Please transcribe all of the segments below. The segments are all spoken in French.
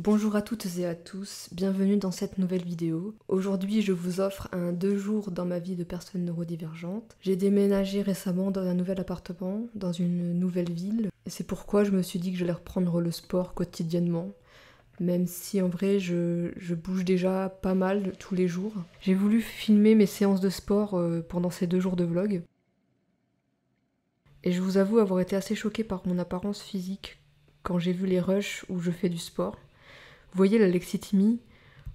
Bonjour à toutes et à tous, bienvenue dans cette nouvelle vidéo. Aujourd'hui je vous offre un 2 jours dans ma vie de personne neurodivergente. J'ai déménagé récemment dans un nouvel appartement, dans une nouvelle ville. Et c'est pourquoi je me suis dit que j'allais reprendre le sport quotidiennement. Même si en vrai je bouge déjà pas mal tous les jours. J'ai voulu filmer mes séances de sport pendant ces 2 jours de vlog. Et je vous avoue avoir été assez choquée par mon apparence physique quand j'ai vu les rushs où je fais du sport. Vous voyez la lexithymie,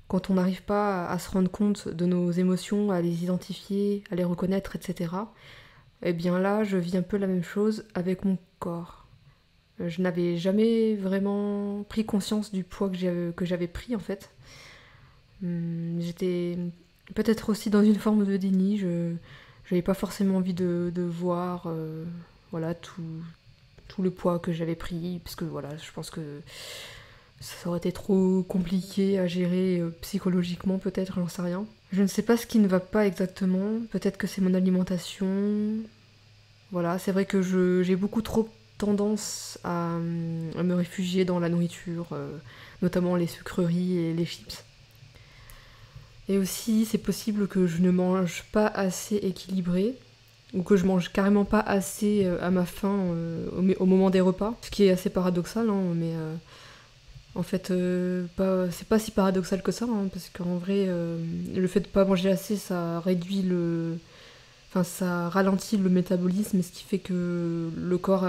quand on n'arrive pas à se rendre compte de nos émotions, à les identifier, à les reconnaître, etc. Eh bien là, je vis un peu la même chose avec mon corps. Je n'avais jamais vraiment pris conscience du poids que j'avais pris en fait. J'étais peut-être aussi dans une forme de déni, je n'avais pas forcément envie de voir voilà, tout le poids que j'avais pris, parce que voilà, je pense que ça aurait été trop compliqué à gérer psychologiquement peut-être, j'en sais rien. Je ne sais pas ce qui ne va pas exactement, peut-être que c'est mon alimentation. Voilà, c'est vrai que j'ai beaucoup trop tendance à me réfugier dans la nourriture, notamment les sucreries et les chips. Et aussi, c'est possible que je ne mange pas assez équilibré, ou que je mange carrément pas assez à ma faim au moment des repas, ce qui est assez paradoxal, hein, mais en fait, c'est pas si paradoxal que ça, hein, parce qu'en vrai, le fait de pas manger assez, ça réduit enfin, ça ralentit le métabolisme, ce qui fait que le corps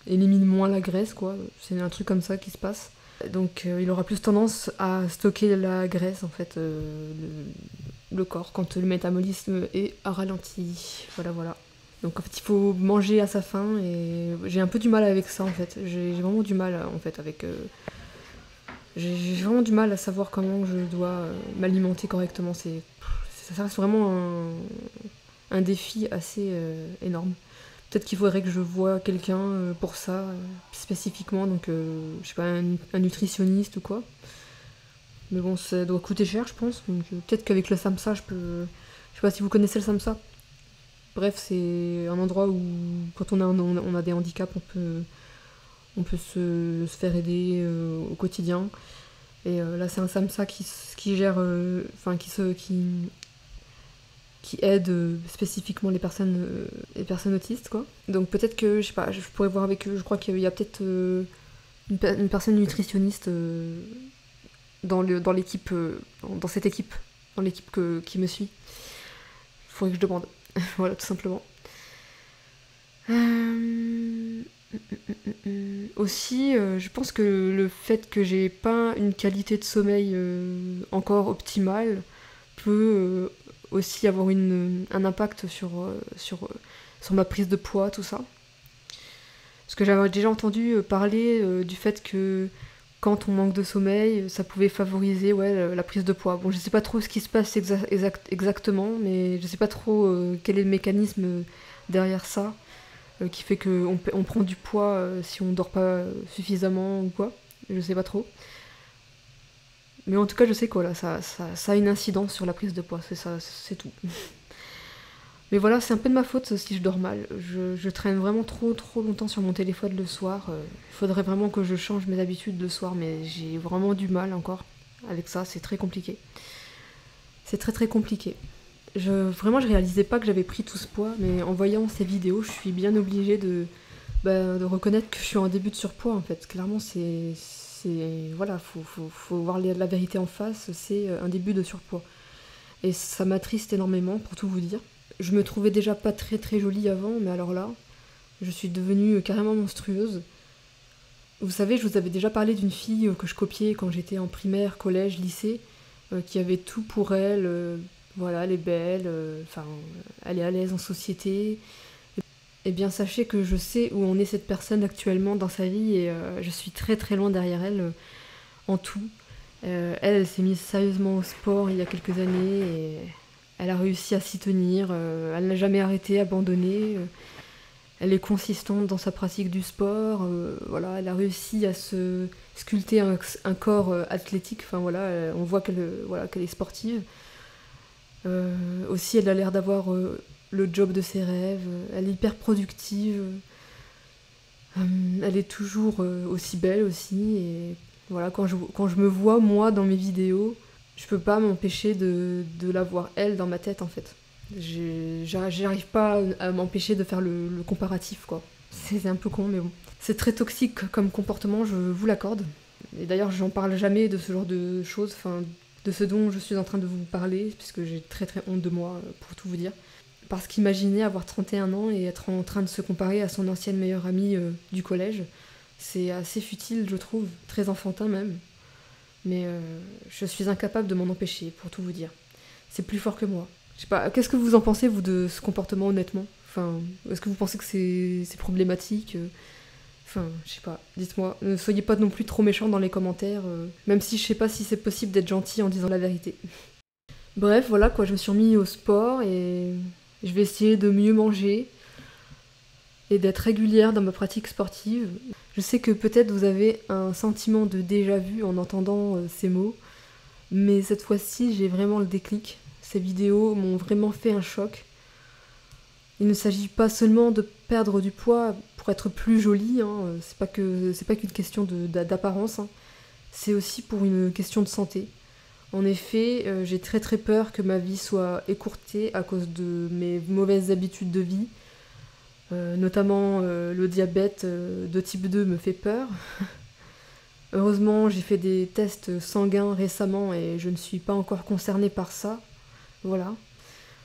élimine moins la graisse, quoi. C'est un truc comme ça qui se passe. Donc, il aura plus tendance à stocker la graisse, en fait, le corps, quand le métabolisme est ralenti. Voilà, voilà. Donc, en fait, il faut manger à sa faim, et j'ai un peu du mal avec ça, en fait. J'ai vraiment du mal, en fait, avec... J'ai vraiment du mal à savoir comment je dois m'alimenter correctement. Ça reste vraiment un défi assez énorme. Peut-être qu'il faudrait que je voie quelqu'un pour ça, spécifiquement, donc je sais pas, un nutritionniste ou quoi. Mais bon, ça doit coûter cher, je pense. Donc peut-être qu'avec le SAMSA, je peux. Je sais pas si vous connaissez le SAMSA. Bref, c'est un endroit où, quand on a des handicaps, on peut se faire aider au quotidien. Et là, c'est un SAMSA qui gère, enfin, qui aide spécifiquement les personnes autistes, quoi. Donc peut-être que, je sais pas, je pourrais voir avec eux. Je crois qu'il y a peut-être une personne nutritionniste dans l'équipe, dans cette équipe, dans l'équipe qui me suit. Il faudrait que je demande. Voilà, tout simplement. Aussi, je pense que le fait que j'ai pas une qualité de sommeil encore optimale peut aussi avoir un impact sur ma prise de poids, tout ça. Parce que j'avais déjà entendu parler du fait que quand on manque de sommeil, ça pouvait favoriser la prise de poids. Bon, je sais pas trop ce qui se passe exactement, mais je sais pas trop quel est le mécanisme derrière ça. Qui fait qu'on prend du poids si on dort pas suffisamment ou quoi. Je sais pas trop. Mais en tout cas, je sais que ça a une incidence sur la prise de poids, c'est ça, c'est tout. Mais voilà, c'est un peu de ma faute si je dors mal. Je traîne vraiment trop longtemps sur mon téléphone le soir. Il faudrait vraiment que je change mes habitudes le soir, mais j'ai vraiment du mal encore avec ça, c'est très compliqué. C'est très compliqué. Vraiment, je réalisais pas que j'avais pris tout ce poids, mais en voyant ces vidéos, je suis bien obligée de reconnaître que je suis en début de surpoids, en fait. Clairement, voilà, faut voir la vérité en face, c'est un début de surpoids. Et ça m'attriste énormément, pour tout vous dire. Je me trouvais déjà pas très jolie avant, mais alors là, je suis devenue carrément monstrueuse. Vous savez, je vous avais déjà parlé d'une fille que je copiais quand j'étais en primaire, collège, lycée, qui avait tout pour elle. Voilà, elle est belle, enfin, elle est à l'aise en société. Eh bien, sachez que je sais où en est cette personne actuellement dans sa vie et je suis très loin derrière elle en tout. Elle s'est mise sérieusement au sport il y a quelques années et elle a réussi à s'y tenir. Elle n'a jamais arrêté, abandonné. Elle est consistante dans sa pratique du sport. Voilà, elle a réussi à se sculpter un corps athlétique. Enfin voilà, on voit qu'elle est sportive. Aussi, elle a l'air d'avoir le job de ses rêves. Elle est hyper productive. Elle est toujours aussi belle aussi. Et Voilà, quand je me vois moi dans mes vidéos, je peux pas m'empêcher de la voir elle dans ma tête en fait. J'arrive pas à m'empêcher de faire le comparatif quoi. C'est un peu con mais bon. C'est très toxique comme comportement, je vous l'accorde. Et d'ailleurs j'en parle jamais de ce genre de choses, enfin de ce dont je suis en train de vous parler, puisque j'ai très très honte de moi pour tout vous dire. Parce qu'imaginer avoir 31 ans et être en train de se comparer à son ancienne meilleure amie du collège, c'est assez futile je trouve, très enfantin même. Mais je suis incapable de m'en empêcher, pour tout vous dire. C'est plus fort que moi. Je sais pas, qu'est-ce que vous en pensez, vous, de ce comportement, honnêtement? Enfin, est-ce que vous pensez que c'est problématique? Enfin, je sais pas, dites-moi. Ne soyez pas non plus trop méchants dans les commentaires, même si je sais pas si c'est possible d'être gentil en disant la vérité. Bref, voilà quoi, je me suis remis au sport et je vais essayer de mieux manger et d'être régulière dans ma pratique sportive. Je sais que peut-être vous avez un sentiment de déjà-vu en entendant ces mots, mais cette fois-ci j'ai vraiment le déclic. Ces vidéos m'ont vraiment fait un choc. Il ne s'agit pas seulement de perdre du poids pour être plus jolie, hein. C'est pas qu'une question d'apparence, hein. C'est aussi pour une question de santé. En effet, j'ai très très peur que ma vie soit écourtée à cause de mes mauvaises habitudes de vie. Notamment le diabète de type 2 me fait peur. Heureusement, j'ai fait des tests sanguins récemment et je ne suis pas encore concernée par ça. Voilà.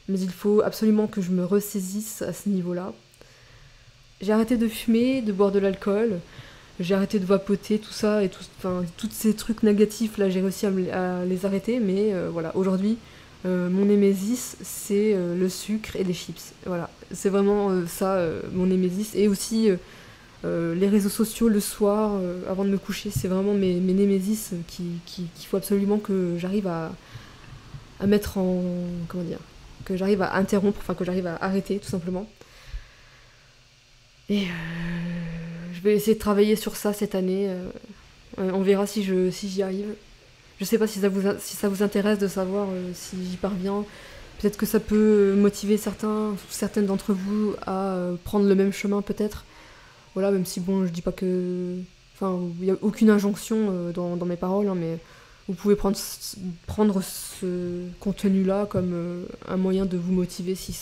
Mais il faut absolument que je me ressaisisse à ce niveau-là. J'ai arrêté de fumer, de boire de l'alcool, j'ai arrêté de vapoter, tout ça, et tous ces trucs négatifs, là, j'ai réussi à les arrêter, mais voilà, aujourd'hui, mon némésis, c'est le sucre et les chips. Voilà, c'est vraiment ça, mon némésis. Et aussi les réseaux sociaux le soir, avant de me coucher, c'est vraiment mes némésis qu'il faut absolument que j'arrive à mettre en... comment dire, que j'arrive à interrompre, enfin que j'arrive à arrêter, tout simplement. Et je vais essayer de travailler sur ça cette année. On verra si j'y arrive. Je sais pas si ça vous intéresse de savoir si j'y parviens. Peut-être que ça peut motiver certaines d'entre vous à prendre le même chemin peut-être. Voilà, même si bon, je dis pas que... Enfin, il n'y a aucune injonction dans mes paroles, hein, mais vous pouvez prendre ce contenu-là comme un moyen de vous motiver si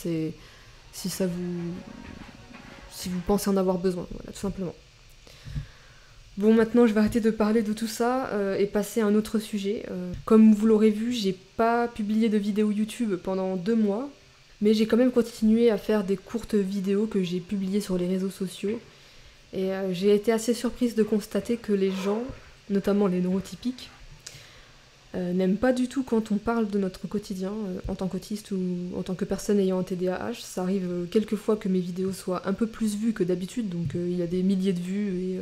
vous pensez en avoir besoin, voilà, tout simplement. Bon, maintenant, je vais arrêter de parler de tout ça et passer à un autre sujet. Comme vous l'aurez vu, j'ai pas publié de vidéo YouTube pendant 2 mois, mais j'ai quand même continué à faire des courtes vidéos que j'ai publiées sur les réseaux sociaux. Et j'ai été assez surprise de constater que les gens, notamment les neurotypiques, n'aiment pas du tout quand on parle de notre quotidien en tant qu'autiste ou en tant que personne ayant un TDAH. Ça arrive quelquefois que mes vidéos soient un peu plus vues que d'habitude, donc il y a des milliers de vues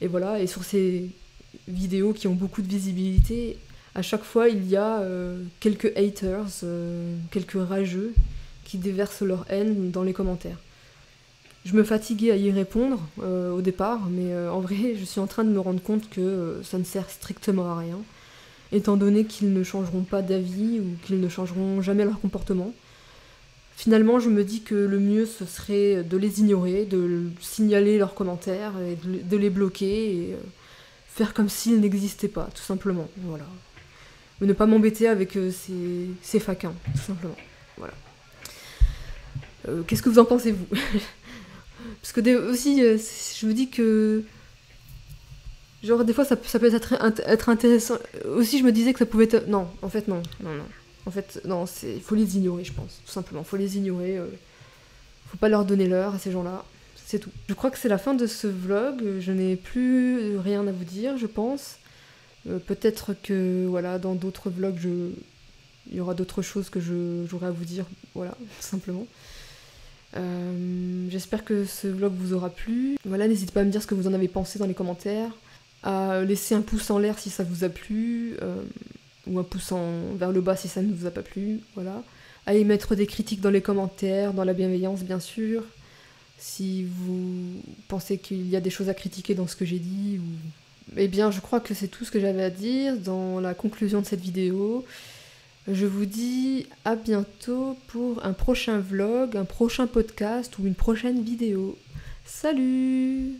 et voilà. Et sur ces vidéos qui ont beaucoup de visibilité, à chaque fois il y a quelques haters, quelques rageux qui déversent leur haine dans les commentaires. Je me fatiguais à y répondre au départ, mais en vrai je suis en train de me rendre compte que ça ne sert strictement à rien, étant donné qu'ils ne changeront pas d'avis ou qu'ils ne changeront jamais leur comportement. Finalement, je me dis que le mieux, ce serait de les ignorer, de signaler leurs commentaires, et de les bloquer, et faire comme s'ils n'existaient pas, tout simplement. Voilà. Mais ne pas m'embêter avec ces faquins, tout simplement. Voilà. Qu'est-ce que vous en pensez, vous? Parce que aussi, je me dis que... Genre, des fois, ça peut être intéressant. Aussi, je me disais que ça pouvait être... Non, en fait, non. En fait, non, il faut les ignorer, je pense. Tout simplement, il faut les ignorer. Faut pas leur donner l'heure à ces gens-là. C'est tout. Je crois que c'est la fin de ce vlog. Je n'ai plus rien à vous dire, je pense. Peut-être que, voilà, dans d'autres vlogs, il y aura d'autres choses que j'aurai à vous dire. Voilà, tout simplement. J'espère que ce vlog vous aura plu. Voilà, n'hésitez pas à me dire ce que vous en avez pensé dans les commentaires. À laisser un pouce en l'air si ça vous a plu. Ou un pouce vers le bas si ça ne vous a pas plu, voilà. À émettre des critiques dans les commentaires, dans la bienveillance bien sûr, si vous pensez qu'il y a des choses à critiquer dans ce que j'ai dit. Eh bien, je crois que c'est tout ce que j'avais à dire dans la conclusion de cette vidéo. Je vous dis à bientôt pour un prochain vlog, un prochain podcast ou une prochaine vidéo. Salut!